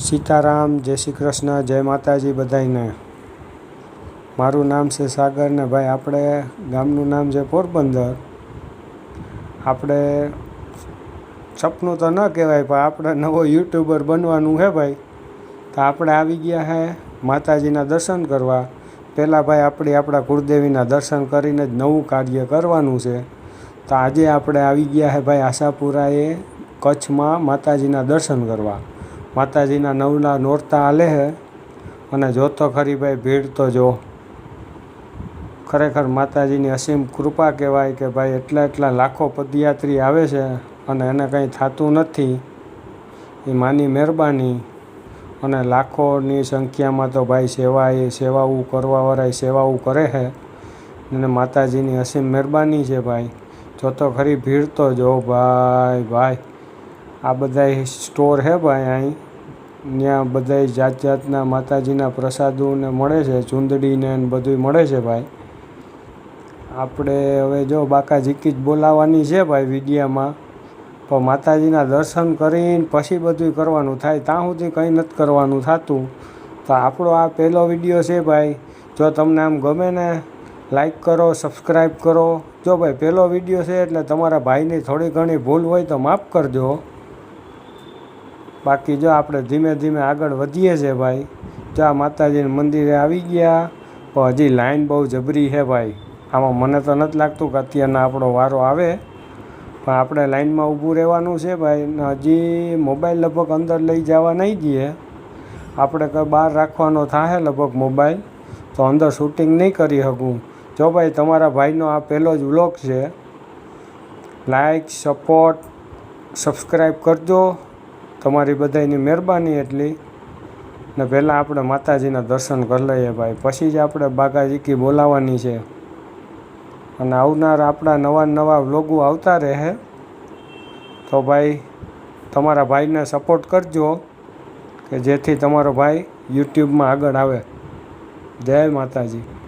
સીતારામ, જય શ્રી કૃષ્ણ, જય માતાજી બધાયને। મારું નામ છે સાગર ને ભાઈ આપણે ગામનું નામ છે પોરબંદર। આપણે સપનું તો ન કહેવાય પણ આપણે નવો યુટ્યુબર બનવાનું છે ભાઈ। તો આપણે આવી ગયા છે માતાજીના દર્શન કરવા। પહેલાં ભાઈ આપણા કુળદેવીના દર્શન કરીને જ નવું કાર્ય કરવાનું છે। તો આજે આપણે આવી ગયા છે ભાઈ આશાપુરાએ કચ્છમાં માતાજીના દર્શન કરવા। માતાજીના નવના નોરતા હાલે છે અને જોતો ખરી ભાઈ ભીડ તો જો ખરેખર માતાજીની અસીમ કૃપા કહેવાય કે ભાઈ એટલા લાખો પદયાત્રી આવે છે અને એને કંઈ થતું નથી। એ માની મહેરબાની અને લાખોની સંખ્યામાં તો ભાઈ સેવાઓ કરવાવાળા સેવાઓ કરે છે અને માતાજીની અસીમ મહેરબાની છે ભાઈ। જોતો ખરી ભીડ તો જો ભાઈ આ બધા સ્ટોર છે ભાઈ અહીં ત્યાં બધા જાતના માતાજીના પ્રસાદોને મળે છે, ચૂંદડીને બધું મળે છે ભાઈ। આપણે હવે જો બાકાજીકી જ બોલાવવાની છે ભાઈ વિડીયામાં, પણ માતાજીના દર્શન કરીને પછી બધું કરવાનું થાય, ત્યાં સુધી કંઈ નથી કરવાનું થતું। તો આપણો આ પહેલો વિડીયો છે ભાઈ। જો તમને આમ ગમે ને લાઈક કરો, સબસ્ક્રાઈબ કરો। જો ભાઈ પહેલો વિડીયો છે એટલે તમારા ભાઈની થોડી ઘણી ભૂલ હોય તો માફ કરજો। બાકી જો આપણે ધીમે ધીમે આગળ વધીએ છીએ ભાઈ। જો આ માતાજીના મંદિરે આવી ગયા પણ હજી લાઈન બહુ જબરી છે ભાઈ। આમાં મને તો નથી લાગતું કે અત્યારના આપણો વારો આવે, પણ આપણે લાઈનમાં ઊભું રહેવાનું છે ભાઈ। ને હજી મોબાઈલ લગભગ અંદર લઈ જવા નહીં દઈએ, આપણે કંઈ બહાર રાખવાનો થાય લગભગ મોબાઈલ, તો અંદર શૂટિંગ નહીં કરી શકું। જો ભાઈ તમારા ભાઈનો આ પહેલો જ વ્લોગ છે, લાઈક, સપોર્ટ, સબસ્ક્રાઈબ કરજો, તમારી બધાની મહેરબાની એટલી। ને પહેલાં આપણે માતાજીના દર્શન કરી લઈએ ભાઈ, પછી જ આપણે બાકાજીકી બોલાવવાની છે અને આવનાર આપણા નવા વ્લોગો આવતા રહે। તો ભાઈ તમારા ભાઈને સપોર્ટ કરજો કે જેથી તમારો ભાઈ યુટ્યુબમાં આગળ આવે। જય માતાજી।